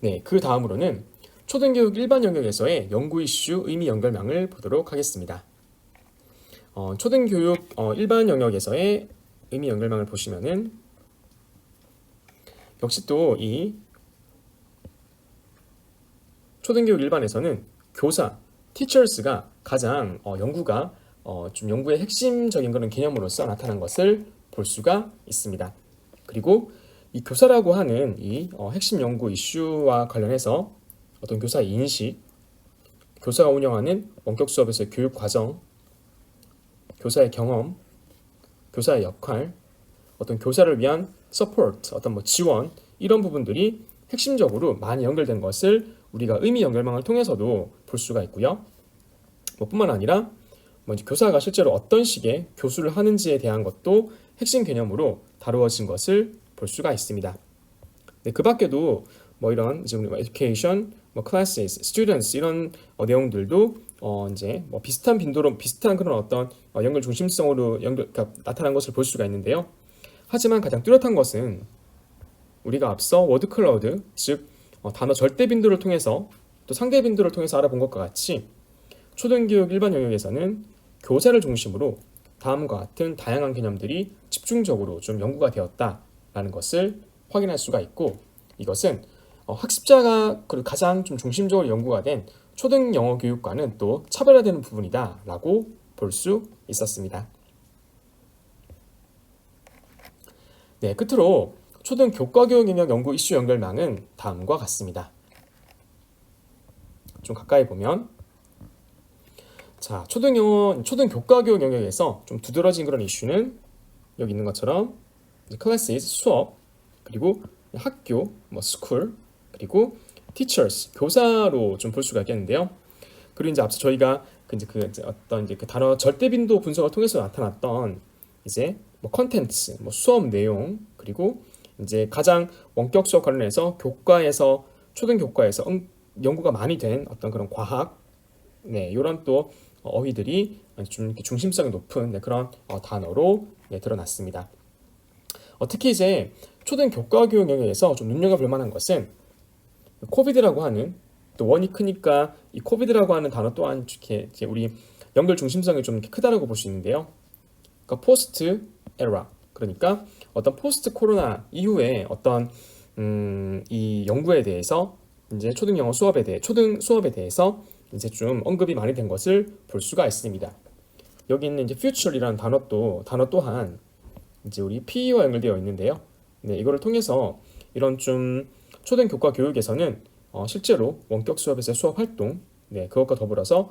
네, 그 다음으로는 초등교육 일반 영역에서의 연구 이슈 의미 연결망을 보도록 하겠습니다. 초등교육 일반 영역에서의 의미 연결망을 보시면은 역시 또 이 초등교육 일반에서는 교사, teachers가 가장 연구가 좀 연구의 핵심적인 그런 개념으로서 나타난 것을 볼 수가 있습니다. 그리고 이 교사라고 하는 이 핵심 연구 이슈와 관련해서 어떤 교사의 인식, 교사가 운영하는 원격 수업에서의 교육 과정, 교사의 경험, 교사의 역할, 어떤 교사를 위한 support, 어떤 뭐 지원 이런 부분들이 핵심적으로 많이 연결된 것을 우리가 의미 연결망을 통해서도 볼 수가 있고요. 뭐 뿐만 아니라 뭐 이제 교사가 실제로 어떤 식의 교수를 하는지에 대한 것도 핵심 개념으로 다루어진 것을 볼 수가 있습니다. 네, 그 밖에도 뭐 이런 이제 우리 education, 뭐 classes, students 이런 내용들도 이제 뭐 비슷한 빈도로 비슷한 그런 어떤 연결 중심성으로 그러니까 나타난 것을 볼 수가 있는데요. 하지만 가장 뚜렷한 것은 우리가 앞서 워드 클라우드, 즉 단어 절대 빈도를 통해서 또 상대 빈도를 통해서 알아본 것과 같이 초등교육 일반 영역에서는 교사를 중심으로 다음과 같은 다양한 개념들이 집중적으로 좀 연구가 되었다라는 것을 확인할 수가 있고, 이것은 학습자가 가장 좀 중심적으로 연구가 된 초등 영어 교육과는 또 차별화되는 부분이다라고 볼 수 있었습니다. 네, 끝으로 초등 교과 교육 영역 연구 이슈 연결망은 다음과 같습니다. 좀 가까이 보면, 자, 초등 교과 교육 영역에서 좀 두드러진 그런 이슈는 여기 있는 것처럼 classes 수업, 그리고 학교 뭐 school, 그리고 teachers 교사로 좀 볼 수가 있겠는데요. 그리고 이제 앞서 저희가 어떤 그 단어 절대 빈도 분석을 통해서 나타났던 이제 뭐 컨텐츠, 뭐 수업 내용, 그리고 이제 가장 원격 수업 관련해서 교과에서 초등 교과에서 연구가 많이 된 어떤 그런 과학, 네, 이런 또 어휘들이 좀 이렇게 중심성이 높은 그런 단어로 드러났습니다. 특히 이제 초등 교과 교육 영역에서 좀 눈여겨볼 만한 것은 코비드라고 하는, 또 원이 크니까 이 코비드라고 하는 단어 또한 이렇게 우리 연결 중심성이 좀 크다라고 볼 수 있는데요. 그러니까 포스트 에라, 그러니까 어떤 포스트 코로나 이후에 어떤 이 연구에 대해서 이제 초등 영어 수업에 대해 초등 수업에 대해서 이제 좀 언급이 많이 된 것을 볼 수가 있습니다. 여기 있는 이제 future이라는 단어 또한 이제 우리 PE와 연결되어 있는데요. 네, 이거를 통해서 이런 좀 초등 교과 교육에서는 실제로 원격 수업에서의 수업 활동, 네, 그것과 더불어서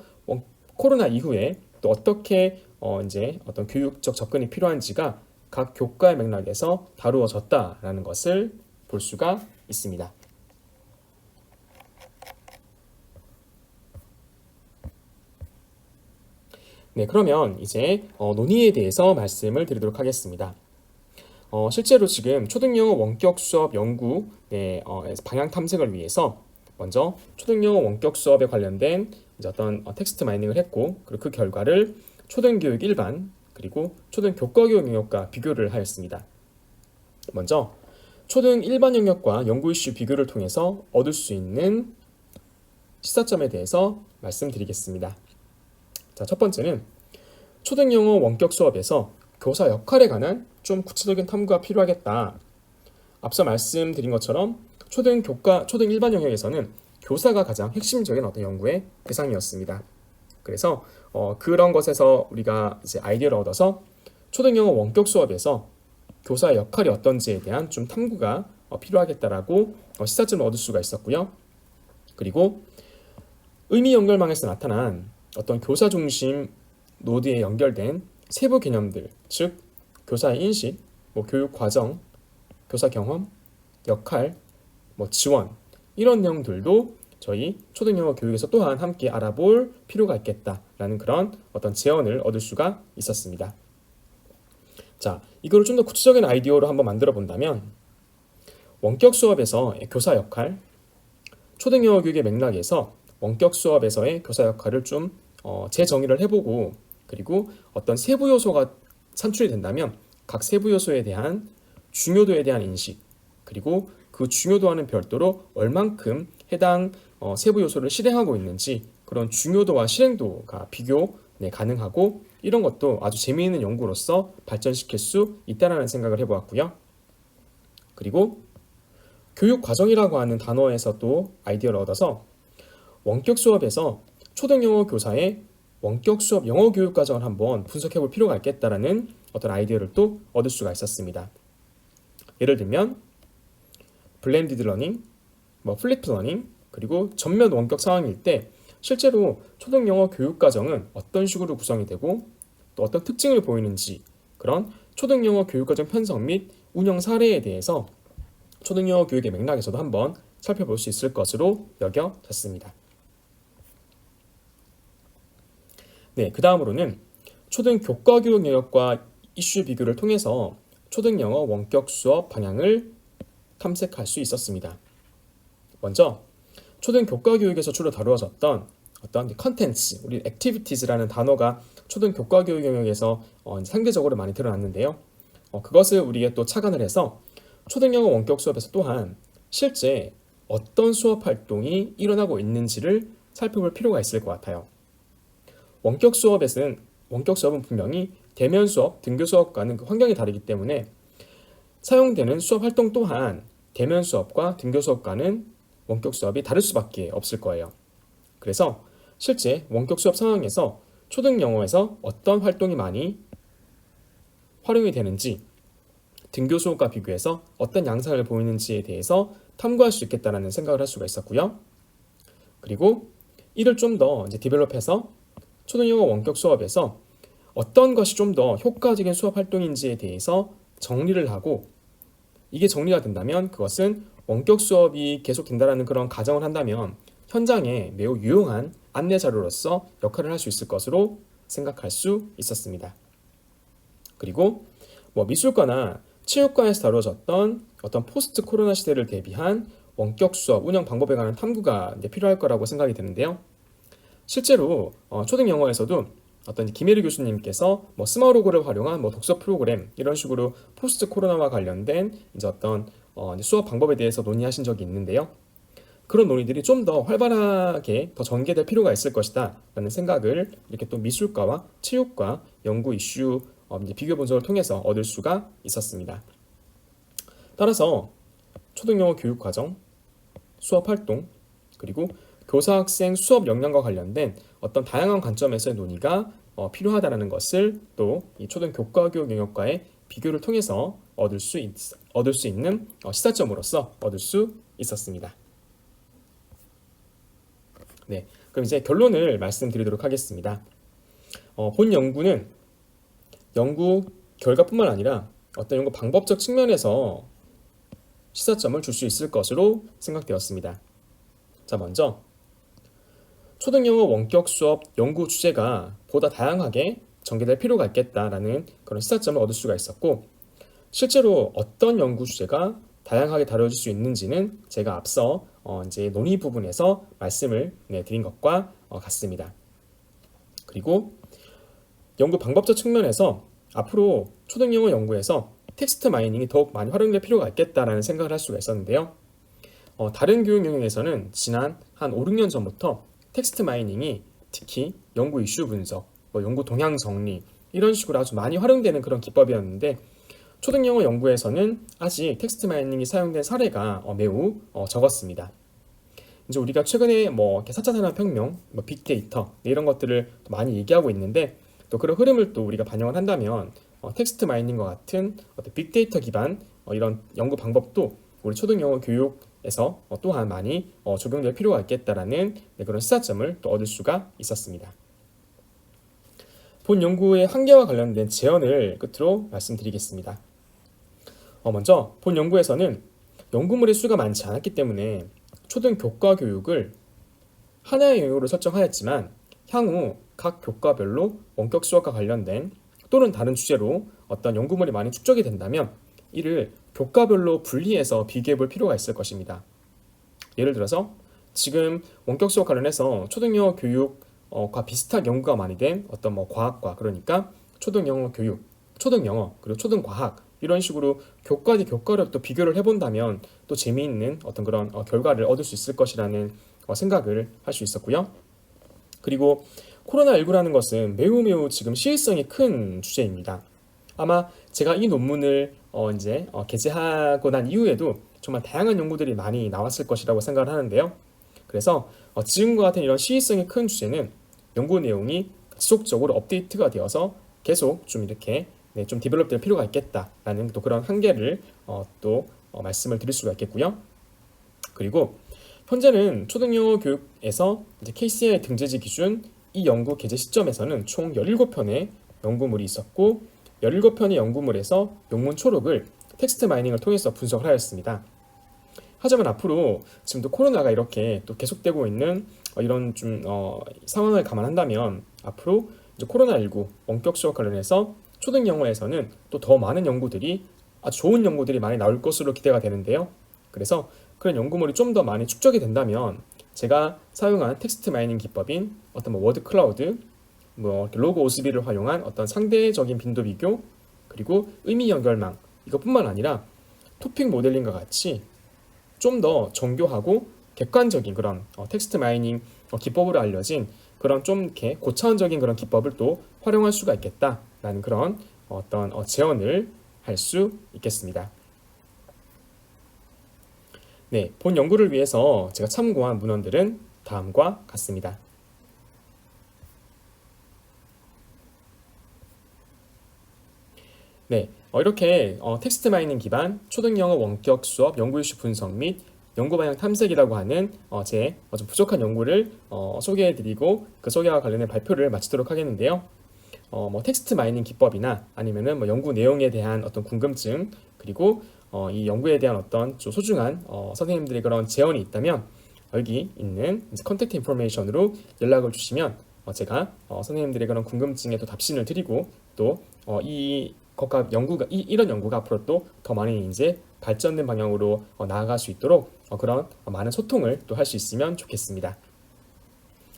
코로나 이후에 또 어떻게 이제 어떤 교육적 접근이 필요한지가 각 교과의 맥락에서 다루어졌다라는 것을 볼 수가 있습니다. 네, 그러면 이제 논의에 대해서 말씀을 드리도록 하겠습니다. 실제로 지금 초등영어 원격 수업 연구 방향 탐색을 위해서 먼저 초등영어 원격 수업에 관련된 이제 어떤 텍스트 마이닝을 했고, 그리고 그 결과를 초등교육 일반 그리고 초등교과 교육 영역과 비교를 하였습니다. 먼저 초등 일반 영역과 연구 이슈 비교를 통해서 얻을 수 있는 시사점에 대해서 말씀드리겠습니다. 자, 첫 번째는 초등 영어 원격 수업에서 교사 역할에 관한 좀 구체적인 탐구가 필요하겠다. 앞서 말씀드린 것처럼 초등 일반 영역에서는 교사가 가장 핵심적인 어떤 연구의 대상이었습니다. 그래서 그런 것에서 우리가 이제 아이디어를 얻어서 초등 영어 원격 수업에서 교사의 역할이 어떤지에 대한 좀 탐구가 필요하겠다라고 시사점을 얻을 수가 있었고요. 그리고 의미 연결망에서 나타난 어떤 교사 중심 노드에 연결된 세부 개념들, 즉 교사의 인식, 교육 과정, 교사 경험, 역할, 지원 이런 내용들도 저희 초등 영어 교육에서 또한 함께 알아볼 필요가 있겠다라는 그런 어떤 제언을 얻을 수가 있었습니다. 자, 이거를 좀 더 구체적인 아이디어로 한번 만들어 본다면 원격 수업에서 교사 역할, 초등 영어 교육의 맥락에서 원격 수업에서의 교사 역할을 좀 재정의를 해보고 그리고 어떤 세부 요소가 산출이 된다면 각 세부 요소에 대한 중요도에 대한 인식 그리고 그 중요도와는 별도로 얼만큼 해당 세부 요소를 실행하고 있는지 그런 중요도와 실행도가 비교 가능하고 이런 것도 아주 재미있는 연구로서 발전시킬 수 있다는 생각을 해보았고요. 그리고 교육 과정이라고 하는 단어에서 또 아이디어를 얻어서 원격 수업에서 초등 영어 교사의 원격 수업 영어 교육 과정을 한번 분석해 볼 필요가 있겠다라는 어떤 아이디어를 또 얻을 수가 있었습니다. 예를 들면 블렌디드 러닝, 플립 러닝, 그리고 전면 원격 상황일 때 실제로 초등 영어 교육 과정은 어떤 식으로 구성이 되고 또 어떤 특징을 보이는지 그런 초등 영어 교육 과정 편성 및 운영 사례에 대해서 초등 영어 교육의 맥락에서도 한번 살펴볼 수 있을 것으로 여겨졌습니다. 네, 그 다음으로는 초등 교과 교육 영역과 이슈 비교를 통해서 초등 영어 원격 수업 방향을 탐색할 수 있었습니다. 먼저 초등 교과 교육에서 주로 다루어졌던 어떤 컨텐츠, 우리 액티비티즈라는 단어가 초등 교과 교육 영역에서 상대적으로 많이 드러났는데요. 그것을 우리가 또 착안을 해서 초등 영어 원격 수업에서 또한 실제 어떤 수업 활동이 일어나고 있는지를 살펴볼 필요가 있을 것 같아요. 원격 수업은 분명히 대면 수업, 등교 수업과는 그 환경이 다르기 때문에 사용되는 수업 활동 또한 대면 수업과 등교 수업과는 원격 수업이 다를 수밖에 없을 거예요. 그래서 실제 원격 수업 상황에서 초등 영어에서 어떤 활동이 많이 활용이 되는지 등교 수업과 비교해서 어떤 양상을 보이는지에 대해서 탐구할 수 있겠다는 생각을 할 수가 있었고요. 그리고 이를 좀 더 디벨롭해서 초등 영어 원격 수업에서 어떤 것이 좀 더 효과적인 수업 활동인지에 대해서 정리를 하고 이게 정리가 된다면 그것은 원격 수업이 계속된다는 그런 가정을 한다면 현장에 매우 유용한 안내 자료로서 역할을 할 수 있을 것으로 생각할 수 있었습니다. 그리고 미술과나 체육관에서 다뤄졌던 어떤 포스트 코로나 시대를 대비한 원격 수업 운영 방법에 관한 탐구가 필요할 거라고 생각이 드는데요. 실제로 초등 영어에서도 어떤 김혜리 교수님께서 스마로그를 활용한 독서 프로그램 이런 식으로 포스트 코로나와 관련된 이제 어떤 수업 방법에 대해서 논의하신 적이 있는데요. 그런 논의들이 좀 더 활발하게 더 전개될 필요가 있을 것이다 라는 생각을 이렇게 또 미술과와 체육과 연구 이슈 비교 분석을 통해서 얻을 수가 있었습니다. 따라서 초등영어 교육 과정, 수업 활동, 그리고 교사 학생 수업 역량과 관련된 어떤 다양한 관점에서의 논의가 필요하다는 것을 또 이 초등 교과 교육 영역과의 비교를 통해서 얻을 수 있는 시사점으로서 얻을 수 있었습니다. 네, 그럼 이제 결론을 말씀드리도록 하겠습니다. 본 연구는 연구 결과뿐만 아니라 어떤 연구 방법적 측면에서 시사점을 줄 수 있을 것으로 생각되었습니다. 자, 먼저 초등영어 원격 수업 연구 주제가 보다 다양하게 전개될 필요가 있겠다라는 그런 시사점을 얻을 수가 있었고 실제로 어떤 연구 주제가 다양하게 다뤄질 수 있는지는 제가 앞서 이제 논의 부분에서 말씀을 드린 것과 같습니다. 그리고 연구 방법적 측면에서 앞으로 초등영어 연구에서 텍스트 마이닝이 더욱 많이 활용될 필요가 있겠다라는 생각을 할 수가 있었는데요. 다른 교육 영역에서는 지난 한 5, 6년 전부터 텍스트 마이닝이 특히 연구 이슈 분석, 연구 동향 정리 이런 식으로 아주 많이 활용되는 그런 기법이었는데 초등영어 연구에서는 아직 텍스트 마이닝이 사용된 사례가 매우 적었습니다. 이제 우리가 최근에 이렇게 4차 산업혁명, 빅데이터 이런 것들을 많이 얘기하고 있는데 또 그런 흐름을 또 우리가 반영을 한다면 텍스트 마이닝과 같은 어떤 빅데이터 기반 이런 연구 방법도 우리 초등영어 교육에서 또한 많이 적용될 필요가 있겠다라는 그런 시사점을 또 얻을 수가 있었습니다. 본 연구의 한계와 관련된 제언을 끝으로 말씀드리겠습니다. 먼저 본 연구에서는 연구물의 수가 많지 않았기 때문에 초등 교과 교육을 하나의 영역으로 설정하였지만 향후 각 교과별로 원격 수업과 관련된 또는 다른 주제로 어떤 연구물이 많이 축적이 된다면 이를 교과별로 분리해서 비교해 볼 필요가 있을 것입니다. 예를 들어서 지금 원격 수업 관련해서 초등영어 교육과 비슷한 연구가 많이 된 어떤 과학과 그러니까 초등영어 교육, 초등영어 그리고 초등과학 이런 식으로 교과 대 교과를 또 비교를 해본다면 또 재미있는 어떤 그런 결과를 얻을 수 있을 것이라는 생각을 할 수 있었고요. 그리고 코로나19라는 것은 매우 지금 시의성이 큰 주제입니다. 아마 제가 이 논문을 이제 게재하고 난 이후에도 정말 다양한 연구들이 많이 나왔을 것이라고 생각을 하는데요. 그래서 지금과 같은 이런 시의성이 큰 주제는 연구 내용이 지속적으로 업데이트가 되어서 계속 좀 이렇게 좀 디벨롭될 필요가 있겠다라는 또 그런 한계를 또 말씀을 드릴 수가 있겠고요. 그리고 현재는 초등영어 교육에서 이제 KCI 등재지 기준 이 연구 게재 시점에서는 총 17편의 연구물이 있었고 17편의 연구물에서 논문 초록을 텍스트 마이닝을 통해서 분석을 하였습니다. 하지만 앞으로 지금도 코로나가 이렇게 또 계속되고 있는 이런 좀 상황을 감안한다면 앞으로 이제 코로나19 원격 수업 관련해서 초등영어에서는 또 더 많은 연구들이 아주 좋은 연구들이 많이 나올 것으로 기대가 되는데요. 그래서 그런 연구물이 좀 더 많이 축적이 된다면 제가 사용한 텍스트 마이닝 기법인 어떤 워드 클라우드, 로그 오스비를 활용한 어떤 상대적인 빈도 비교, 그리고 의미 연결망 이것뿐만 아니라 토픽 모델링과 같이 좀 더 정교하고 객관적인 그런 텍스트 마이닝 기법으로 알려진 그런 좀 이렇게 고차원적인 그런 기법을 또 활용할 수가 있겠다라는 그런 어떤 제언을 할 수 있겠습니다. 네, 본 연구를 위해서 제가 참고한 문헌들은 다음과 같습니다. 네, 이렇게 텍스트 마이닝 기반 초등영어 원격 수업 연구 이슈 분석 및 연구 방향 탐색이라고 하는 제 좀 부족한 연구를 소개해드리고 그 소개와 관련된 발표를 마치도록 하겠는데요. 텍스트 마이닝 기법이나 아니면은 연구 내용에 대한 어떤 궁금증 그리고 이 연구에 대한 어떤 좀 소중한 선생님들의 그런 제언이 있다면 여기 있는 컨택트 인포메이션으로 연락을 주시면 제가 선생님들의 그런 궁금증에 또 답신을 드리고 또 이 것과 연구가 이런 연구가 앞으로 또 더 많이 이제 발전된 방향으로 나아갈 수 있도록 그런 많은 소통을 또 할 수 있으면 좋겠습니다.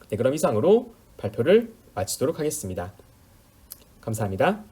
네, 그럼 이상으로 발표를 마치도록 하겠습니다. 감사합니다.